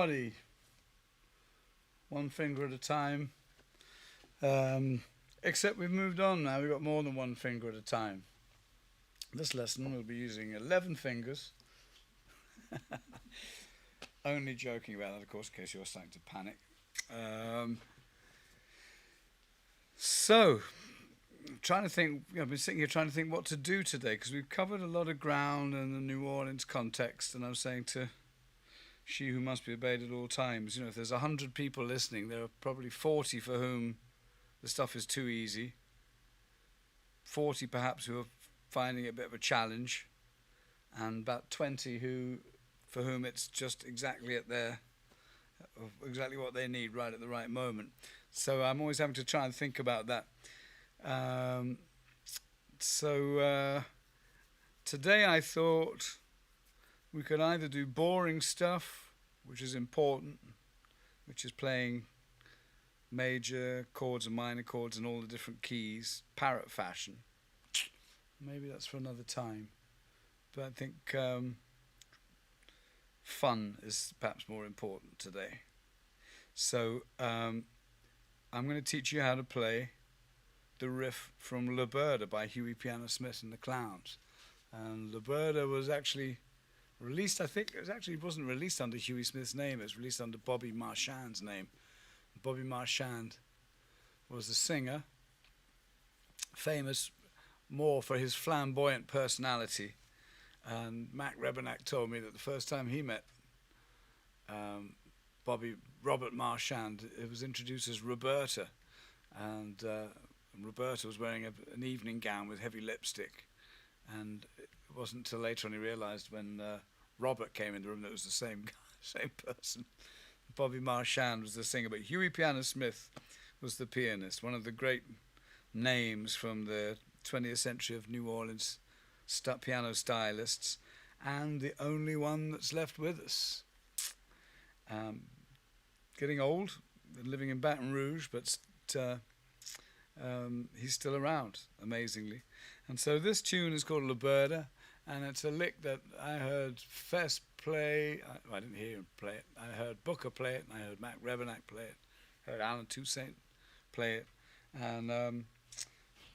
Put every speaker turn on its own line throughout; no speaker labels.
everybody. One finger at a time. Except we've moved on now. We've got more than one finger at a time. This lesson we'll be using 11 fingers. Only joking about that, of course, in case you're starting to panic. So, I'm trying to think. I've been sitting here trying to think what to do today because we've covered a lot of ground in the New Orleans context, and I was saying to she who must be obeyed at all times, if there's 100 people listening, there are probably 40 for whom the stuff is too easy, 40 perhaps who are finding it a bit of a challenge, and about 20 for whom it's just exactly what they need right at the right moment. So I'm always having to try and think about that. Today I thought we could either do boring stuff, which is important, which is playing major chords and minor chords and all the different keys, parrot fashion. Maybe that's for another time. But I think fun is perhaps more important today. So I'm going to teach you how to play the riff from Liberta by Huey Piano Smith and the Clowns. And Liberta was actually released, it wasn't released under Huey Smith's name, it was released under Bobby Marchand's name. Bobby Marchand was the singer, famous more for his flamboyant personality. And Mac Rebennack told me that the first time he met Robert Marchand, it was introduced as Roberta. And Roberta was wearing an evening gown with heavy lipstick. And it wasn't until later on he realized when Robert came in the room that it was the same person. Bobby Marchand was the singer, but Huey Piano Smith was the pianist, one of the great names from the 20th century of New Orleans piano stylists, and the only one that's left with us. Getting old, living in Baton Rouge, but he's still around, amazingly. And so this tune is called Liberta, and it's a lick that I heard Fess play. I didn't hear him play it. I heard Booker play it, and I heard Mac Rebennack play it. I heard Alan Toussaint play it.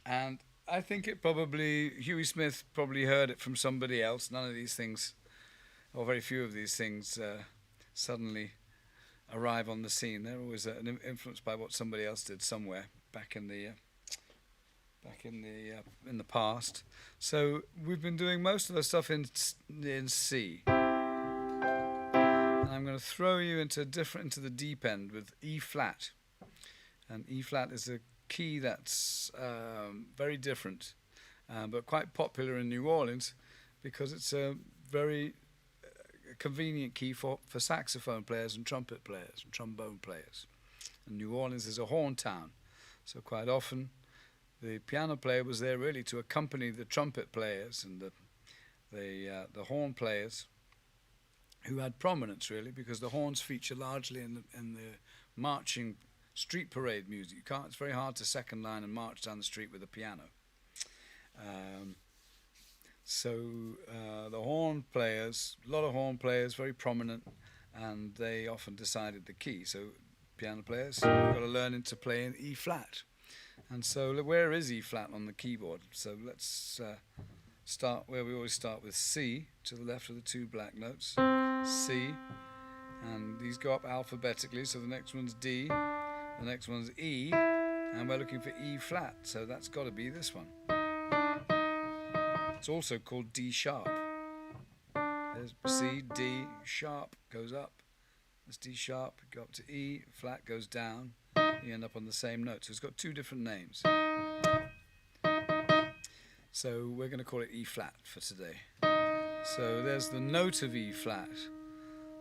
And I think Huey Smith probably heard it from somebody else. None of these things, or very few of these things, suddenly arrive on the scene. They're always influenced by what somebody else did somewhere back in the past. So we've been doing most of the stuff in C, and I'm going to throw you into the deep end with E flat. And E flat is a key that's very different, but quite popular in New Orleans because it's a very convenient key for saxophone players and trumpet players and trombone players. And New Orleans is a horn town, so quite often the piano player was there really to accompany the trumpet players and the horn players, who had prominence really because the horns feature largely in the marching street parade music. It's very hard to second line and march down the street with a piano. The horn players, a lot of horn players, very prominent, and they often decided the key. So piano players, you've got to learn to play in E flat. And so where is E flat on the keyboard? So let's start where we always start with C, to the left of the two black notes. C, and these go up alphabetically, so the next one's D, the next one's E, and we're looking for E flat, so that's got to be this one. It's also called D sharp. There's C, D, sharp goes up. That's D sharp, go up to E, flat goes down. You end up on the same note. So it's got two different names. So we're going to call it E flat for today. So there's the note of E flat.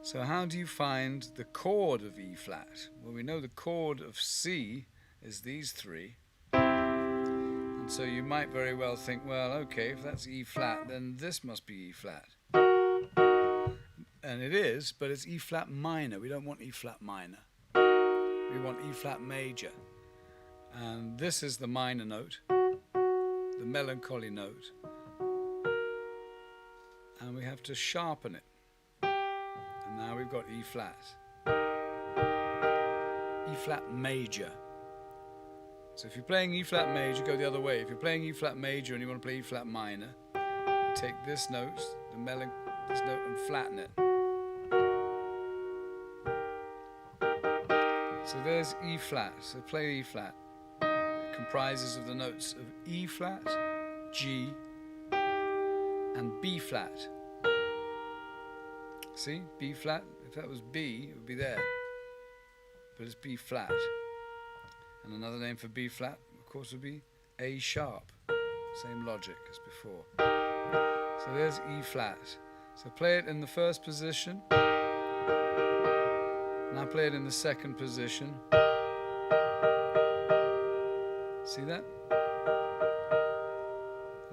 So how do you find the chord of E flat? Well, we know the chord of C is these three. And so you might very well think, well, okay, if that's E flat, then this must be E flat. And it is, but it's E flat minor. We don't want E flat minor. We want E flat major. And this is the minor note, the melancholy note. And we have to sharpen it. And now we've got E flat. E flat major. So if you're playing E flat major, go the other way. If you're playing E flat major and you want to play E flat minor, you take this note, this note, and flatten it. So there's E flat. So play E flat. It comprises of the notes of E flat, G, and B flat. See? B flat. If that was B, it would be there. But it's B flat. And another name for B flat, of course, would be A sharp. Same logic as before. So there's E flat. So play it in the first position. Now play it in the second position. See that?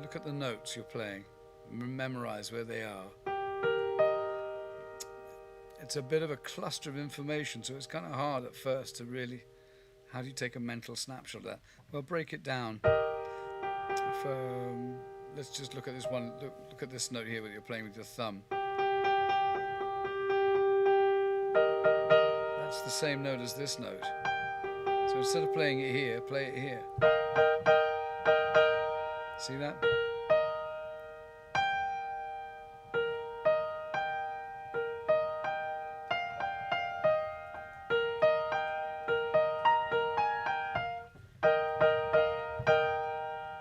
Look at the notes you're playing. Memorize where they are. It's a bit of a cluster of information, so it's kind of hard at first to really... How do you take a mental snapshot of that? Well, break it down. Let's just look at this one. Look at this note here where you're playing with your thumb. That's the same note as this note. So instead of playing it here, play it here. See that?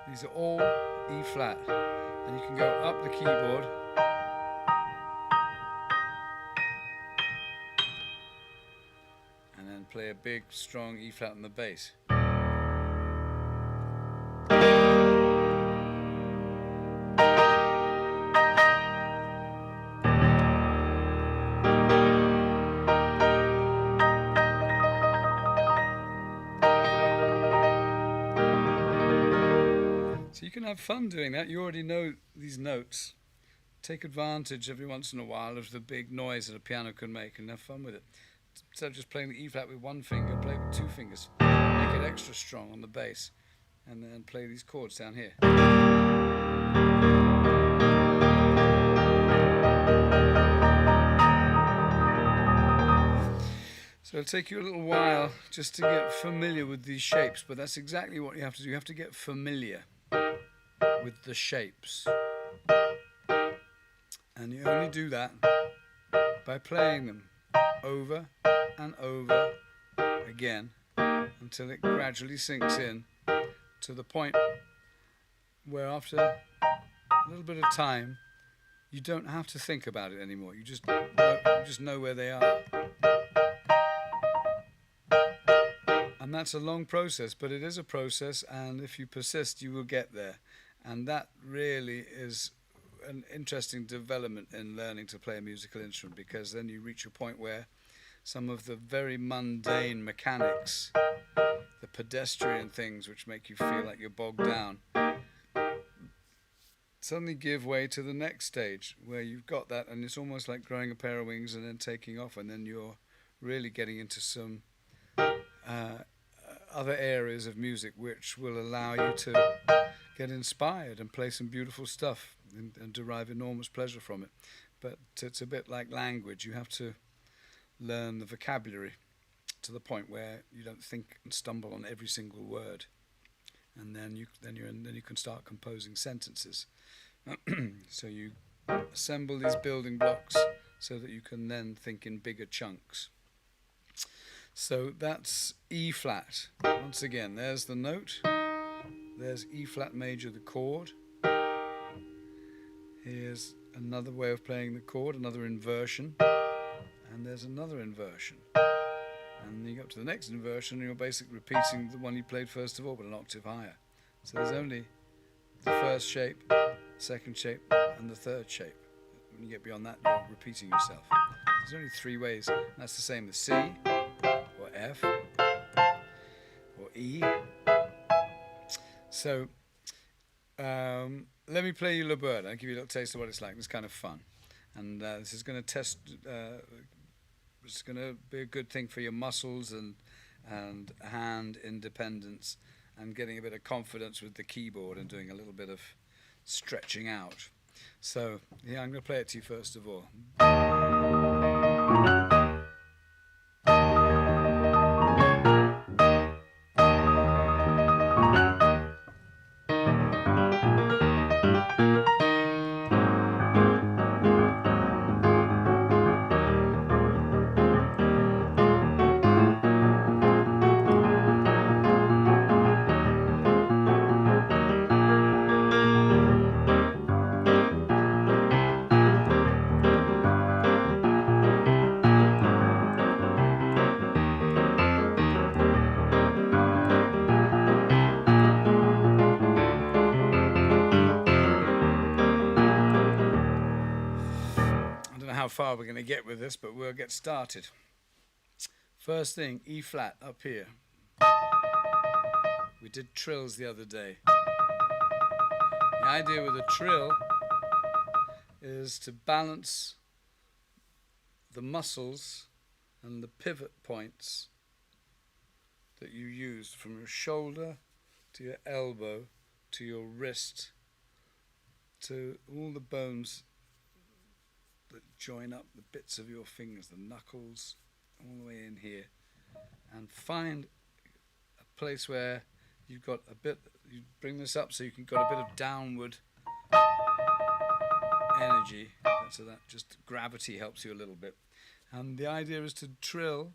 These are all E flat, and you can go up the keyboard and then play a big strong E flat on the bass. So you can have fun doing that. You already know these notes. Take advantage every once in a while of the big noise that a piano can make and have fun with it. Instead of just playing the E flat with one finger, play it with two fingers. Make it extra strong on the bass. And then play these chords down here. So it'll take you a little while just to get familiar with these shapes, but that's exactly what you have to do. You have to get familiar with the shapes. And you only do that by playing them over and over again until it gradually sinks in to the point where after a little bit of time you don't have to think about it anymore. You just know where they are. And that's a long process, but it is a process, and if you persist you will get there. And that really is an interesting development in learning to play a musical instrument, because then you reach a point where some of the very mundane mechanics, the pedestrian things which make you feel like you're bogged down, suddenly give way to the next stage where you've got that, and it's almost like growing a pair of wings and then taking off, and then you're really getting into some other areas of music which will allow you to get inspired and play some beautiful stuff and derive enormous pleasure from it. But it's a bit like language. You have to learn the vocabulary to the point where you don't think and stumble on every single word, and then you can start composing sentences. So you assemble these building blocks so that you can then think in bigger chunks. So that's E flat. Once again, there's the note. There's E flat major, the chord. Here's another way of playing the chord, another inversion. And there's another inversion. And you go up to the next inversion and you're basically repeating the one you played first of all, but an octave higher. So there's only the first shape, second shape, and the third shape. When you get beyond that, you're repeating yourself. There's only three ways. And that's the same with C, or F, or E. So let me play you Liberta. I'll give you a little taste of what it's like. It's kind of fun. And this is going to test, it's going to be a good thing for your muscles and hand independence and getting a bit of confidence with the keyboard and doing a little bit of stretching out. So, yeah, I'm going to play it to you first of all. how far we're going to get with this, but we'll get started. First thing, E flat up here. We did trills the other day. The idea with a trill is to balance the muscles and the pivot points that you use from your shoulder to your elbow to your wrist to all the bones that join up the bits of your fingers, the knuckles, all the way in here, and find a place where you've got a bit, you bring this up so you can got a bit of downward energy, so that just gravity helps you a little bit. And the idea is to trill,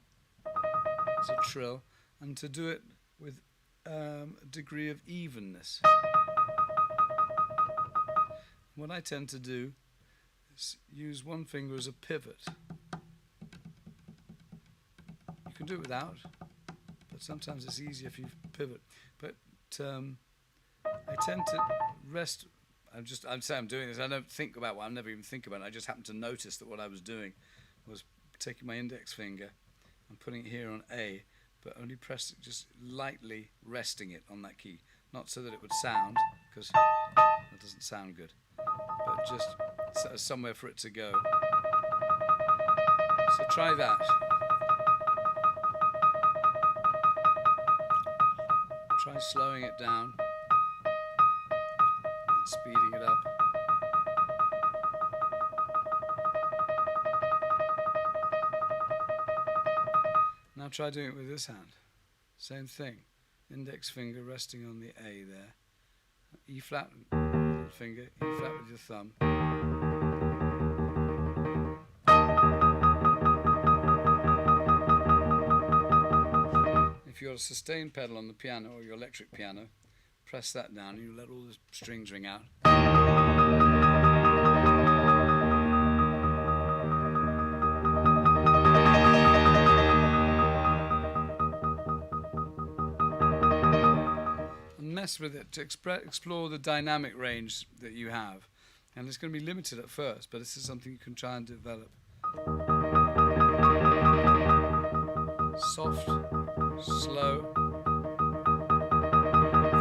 it's a trill, and to do it with a degree of evenness. What I tend to do is use one finger as a pivot. You can do it without, but sometimes it's easier if you pivot. But I tend to rest. I'd say I'm doing this. I don't think about what I never even think about it. I just happened to notice that what I was doing was taking my index finger and putting it here on A, but only press it, just lightly resting it on that key. Not so that it would sound, because that doesn't sound good, but just somewhere for it to go. So try that. Try slowing it down and speeding it up. Now try doing it with this hand. Same thing. Index finger resting on the A there. E flat, little finger, E flat with your thumb. If you've got a sustain pedal on the piano or your electric piano, press that down and you let all the strings ring out. Mess with it to explore the dynamic range that you have, and it's going to be limited at first, but this is something you can try and develop. Soft, slow,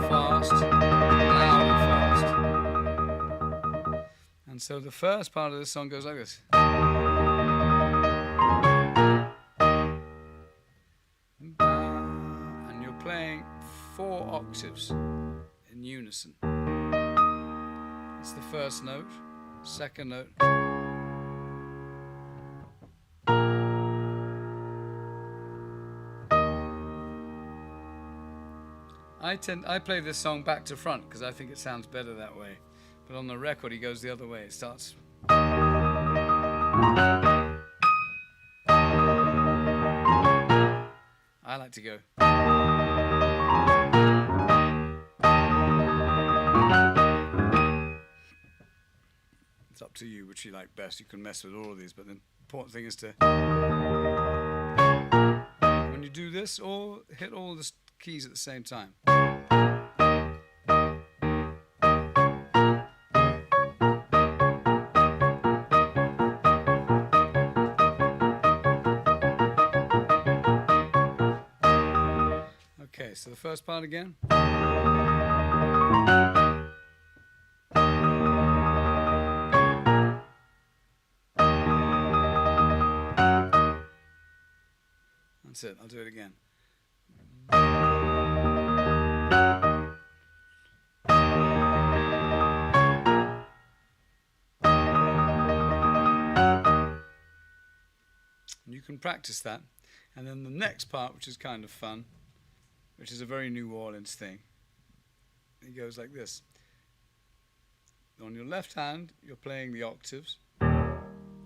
fast, loud and fast. And so the first part of this song goes like this. And you're playing 4 octaves in unison. It's the first note, second note, I play this song back to front because I think it sounds better that way, but on the record he goes the other way. It starts I like to go. It's up to you which you like best. You can mess with all of these, but the important thing is to, when you do this, or hit all the keys at the same time. Okay, so the first part again. That's it, I'll do it again. And you can practice that. And then the next part, which is kind of fun, which is a very New Orleans thing, it goes like this. On your left hand, you're playing the octaves,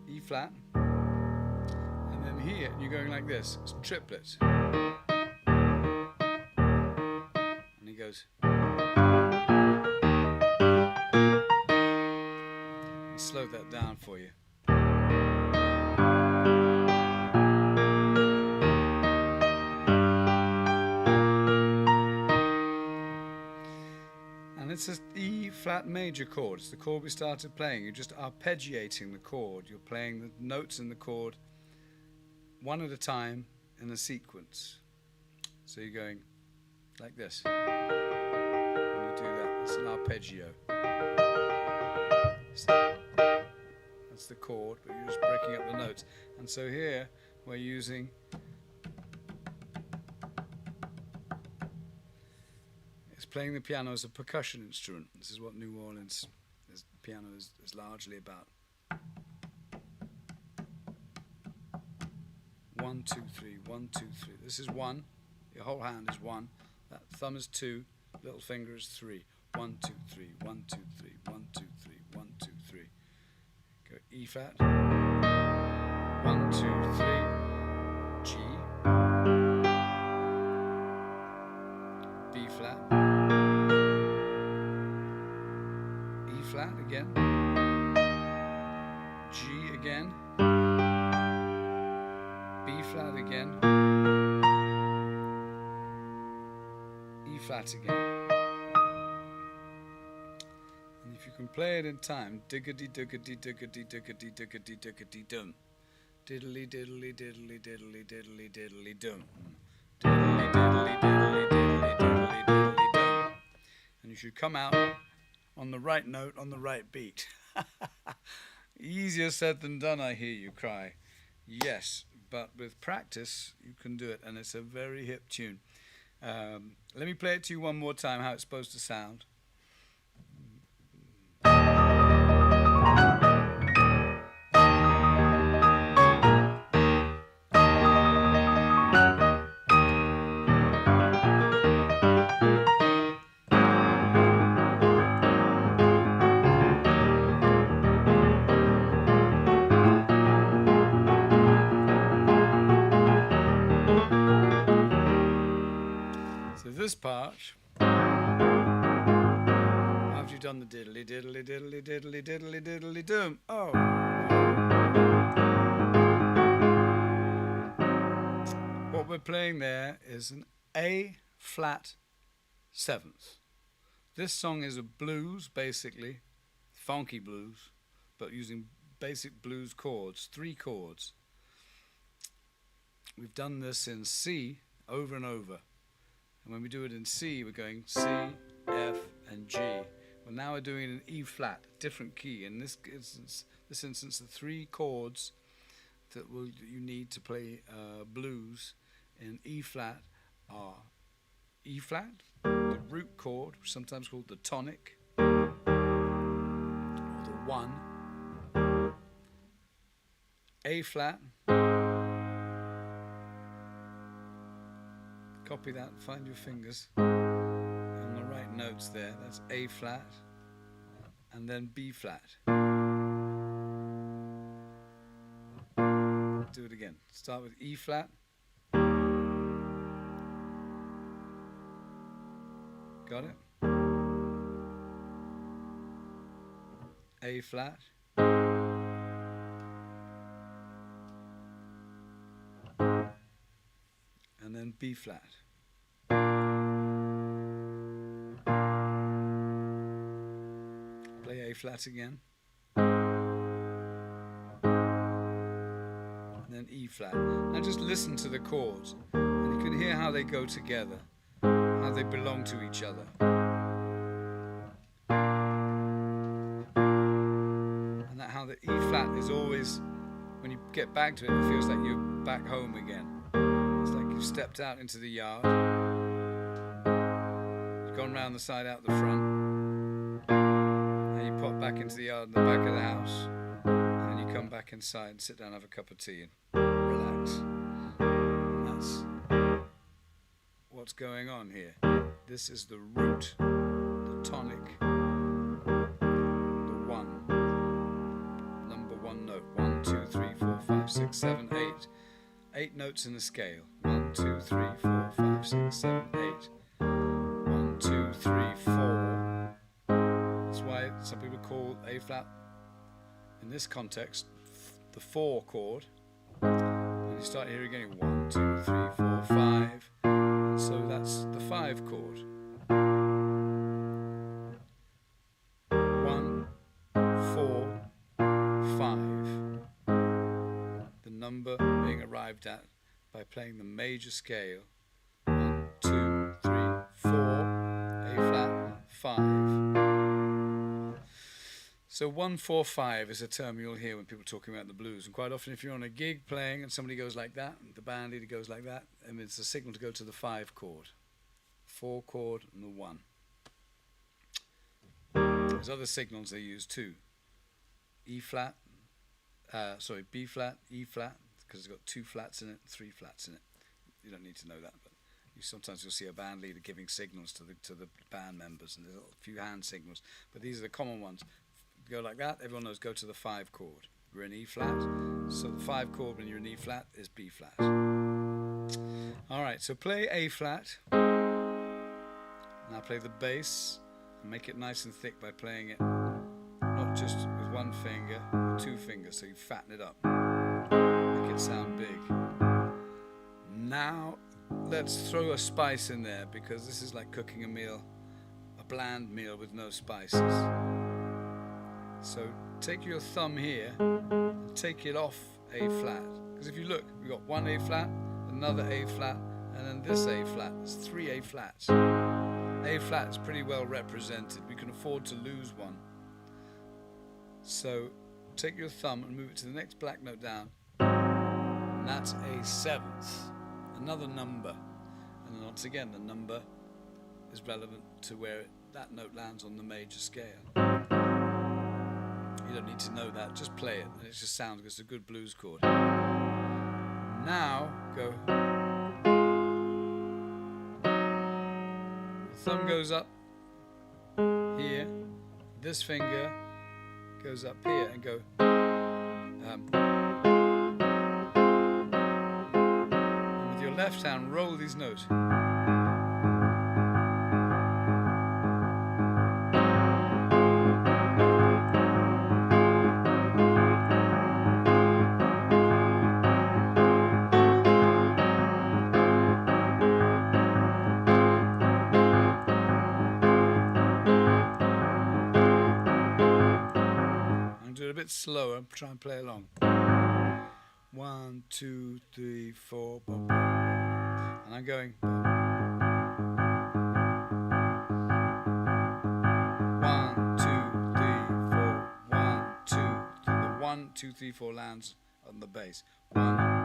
E flat, and then here, you're going like this. It's triplets. And he goes. I'll slow that down for you. it's an E flat major chord. It's the chord we started playing. You're just arpeggiating the chord. You're playing the notes in the chord one at a time in a sequence. So you're going like this. When you do that, it's an arpeggio. That's the chord, but you're just breaking up the notes. And so here we're using playing the piano as a percussion instrument. This is what New Orleans piano is largely about. 1, 2, 3, 1, 2, 3. This is 1. Your whole hand is 1. That thumb is 2. Little finger is 3. 1, 2, 3, 1, 2, 3, 1, 2, 3, 1, 2, 3. Go E flat. 1, 2, 3. G. B flat. Flat again, G again, B flat again, E flat again. And if you can play it in time, diggity diggity diggity diggity diggity diggity dum, diddly diddly diddly diddly diddly diddly dum, diddly diddly diddly diddly diddly diddly dum, and you should come out on the right note, on the right beat. Easier said than done, I hear you cry. Yes, but with practice, you can do it, and it's a very hip tune. Let me play it to you one more time, how it's supposed to sound. This part, after you've done the diddly diddly diddly diddly diddly diddly doom, what we're playing there is an A flat 7th. This song is a blues, basically, funky blues, but using basic blues chords, 3 chords. We've done this in C over and over. And when we do it in C, we're going C, F, and G. Well, now we're doing it in E flat, different key. In this instance, the 3 chords that you need to play blues in E flat are E flat, the root chord, which is sometimes called the tonic, or the 1, A flat. Copy that, find your fingers on the right notes there. That's A flat and then B flat. Do it again. Start with E flat. Got it? A flat. And then B flat. Play A flat again. And then E flat. Now just listen to the chords, and you can hear how they go together, how they belong to each other. And that how the E flat is always, when you get back to it, it feels like you're back home again. It's like you've stepped out into the yard, you've gone round the side out the front, and you pop back into the yard in the back of the house, and then you come back inside and sit down and have a cup of tea and relax. And that's what's going on here. This is the root, the tonic, the 1, number 1 note. 1, 2, 3, 4, 5, 6, 7, 8. 8 notes in the scale. 1, 2, 3, 4, 5, 6, 7, 8. 1, 2, 3, 4. That's why some people call A flat, in this context, the 4 chord. And you start hearing again 1, 2, 3, 4, 5. And so that's the 5 chord. that by playing the major scale. 1, 2, 3, 4, A flat, 5. So 1, 4, 5 is a term you'll hear when people are talking about the blues, and quite often if you're on a gig playing and somebody goes like that, the band leader goes like that, and it's a signal to go to the 5 chord, 4 chord and the 1. There's other signals they use too. B flat, E flat, because it's got 2 flats in it, 3 flats in it. You don't need to know that, but sometimes you'll see a band leader giving signals to the band members, and there's a few hand signals, but these are the common ones. Go like that, everyone knows go to the 5 chord. We're in E flat, so the 5 chord when you're in E flat is B flat. Alright, so play A flat. Now play the bass and make it nice and thick by playing it not just with 1 finger, with 2 fingers, so you fatten it up. Make it sound big. Now let's throw a spice in there, because this is like cooking a meal, a bland meal with no spices. So take your thumb here and take it off A flat, because if you look, we've got 1 A flat, another A flat, and then this A flat. There's 3 A flats. A flat is pretty well represented. We can afford to lose one. So take your thumb and move it to the next black note down, and that's a 7th, another number. And then once again, the number is relevant to where that note lands on the major scale. You don't need to know that, just play it, and it just sounds good. It's a good blues chord. Now go. The thumb goes up here, this finger goes up here, and go. And with your left hand, roll these notes. A bit slower, try and play along. 1, 2, 3, 4, and I'm going. 1, 2, 3, 4, 1, 2, 3. The 1, 2, 3, 4 lands on the bass. 1.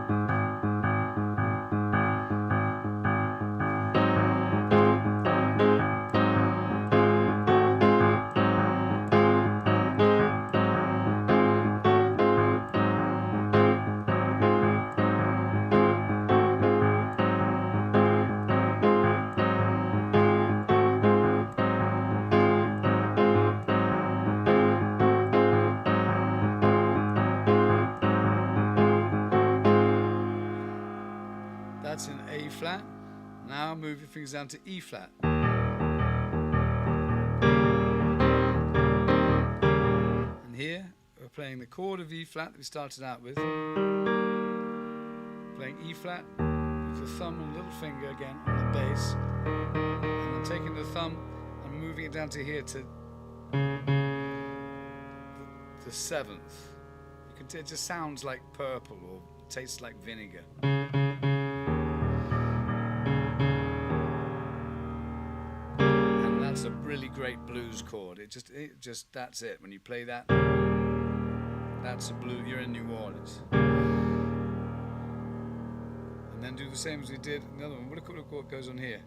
That's in A flat. Now move your fingers down to E flat. And here we're playing the chord of E flat that we started out with. Playing E flat with the thumb and little finger again on the bass. And then taking the thumb and moving it down to here to the 7th. It just sounds like purple or tastes like vinegar. That's a really great blues chord. It just that's it. When you play that, that's a blues. You're in New Orleans. And then do the same as we did in the other one. Look what goes on here.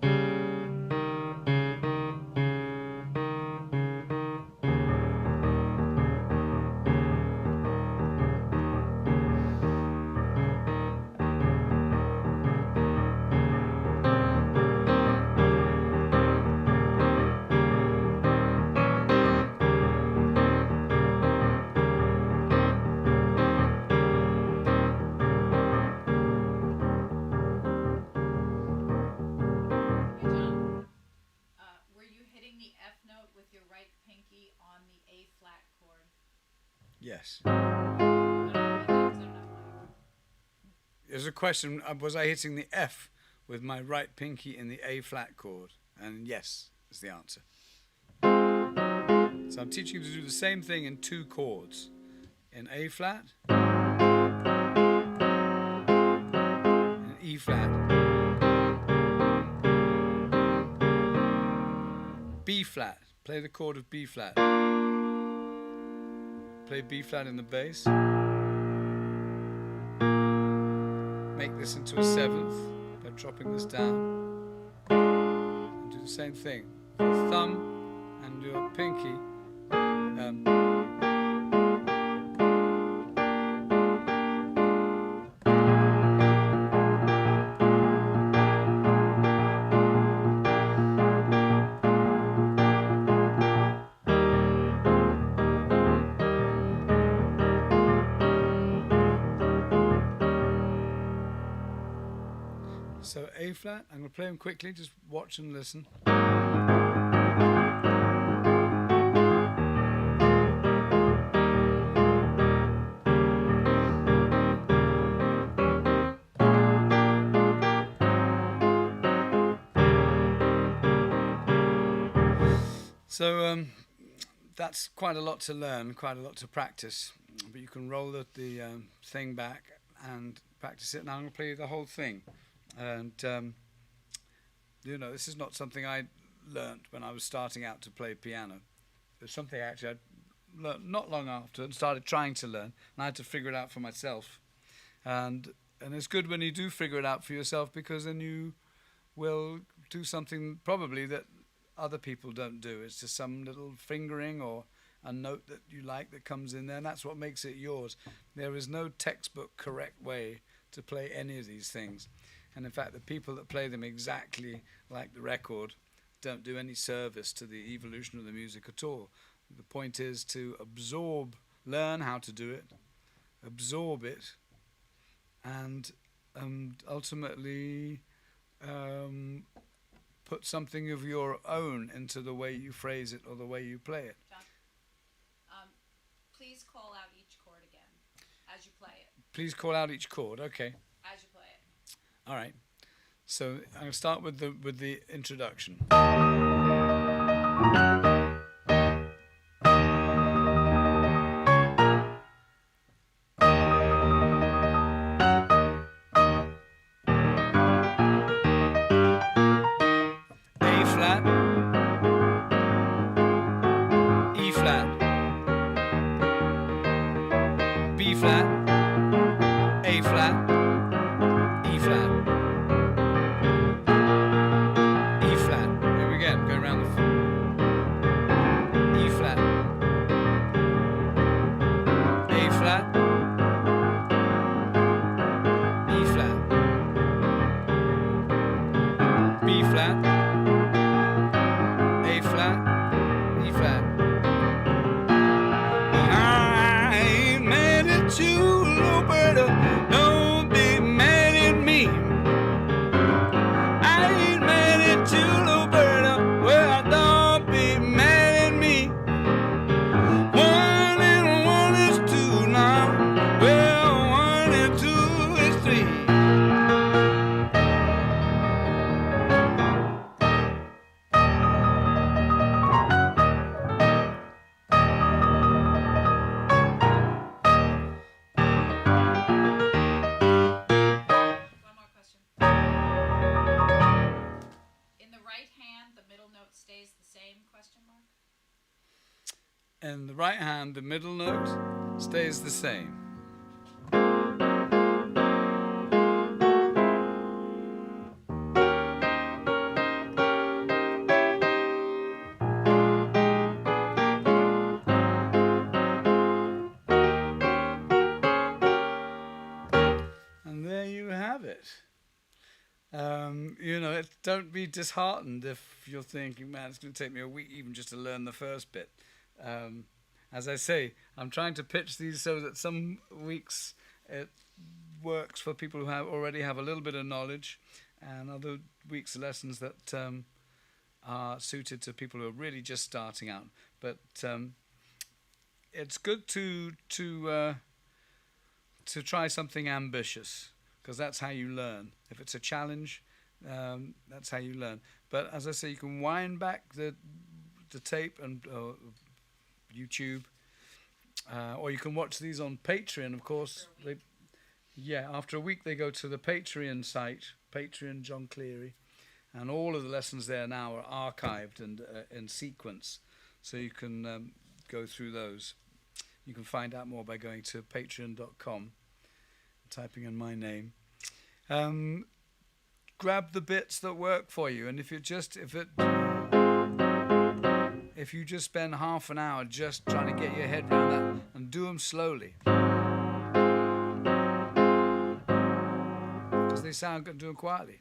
Yes. There's a question, was I hitting the F with my right pinky in the A flat chord? And yes, is the answer. So I'm teaching you to do the same thing in 2 chords. In A flat flat, B flat. Play the chord of B flat. Play B flat in the bass. Make this into a seventh by dropping this down. And do the same thing. Your thumb and your pinky. So A flat, I'm going to play them quickly, just watch and listen. So that's quite a lot to learn, quite a lot to practice, but you can roll the thing back and practice it. Now I'm going to play the whole thing. And you know, this is not something I learnt when I was starting out to play piano. It's something actually I learnt not long after and started trying to learn, and I had to figure it out for myself. And it's good when you do figure it out for yourself, because then you will do something probably that other people don't do. It's just some little fingering or a note that you like that comes in there, and that's what makes it yours. There is no textbook correct way to play any of these things. And in fact, the people that play them exactly like the record don't do any service to the evolution of the music at all. The point is to learn how to do it, absorb it, and ultimately put something of your own into the way you phrase it or the way you play it.
John, please call out each chord again as you play it.
Please call out each chord, okay.
As you play it.
All right, so I'm going to start with the introduction. A flat, E flat, B flat, A flat, E flat, E flat. Here we go, going around the E flat, A flat, E flat, B flat, A flat, E flat. I ain't mad at you, Roberta. Don't be mad at me. I ain't mad at you, Roberta. Well, don't be mad at me. 1 and 1 is 2 now. Well, 1 and 2 is 3.
One more question. In the right hand, the middle note stays the same, question mark?
In the right hand, the middle note stays the same. And there you have it. You know, don't be disheartened if you're thinking, man, it's going to take me a week even just to learn the first bit. As I say, I'm trying to pitch these so that some weeks it works for people who already have a little bit of knowledge, and other weeks lessons that are suited to people who are really just starting out. But it's good to try something ambitious, because that's how you learn. If it's a challenge, that's how you learn. But as I say, you can wind back the tape and YouTube, or you can watch these on Patreon, of course. Yeah, after a week they go to the Patreon site, Patreon John Cleary, and all of the lessons there now are archived and in sequence, so you can go through those. You can find out more by going to patreon.com, typing in my name. Grab the bits that work for you, and if you just spend half an hour just trying to get your head around that and do them slowly, because they sound good, do them quietly.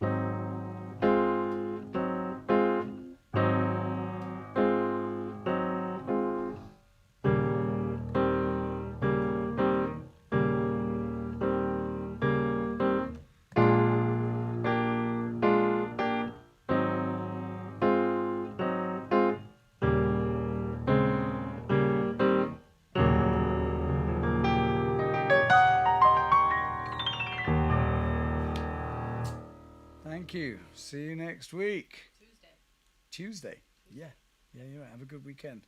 Thank you. See you next week.
Tuesday.
Tuesday. Yeah. Yeah, you're right. Have a good weekend.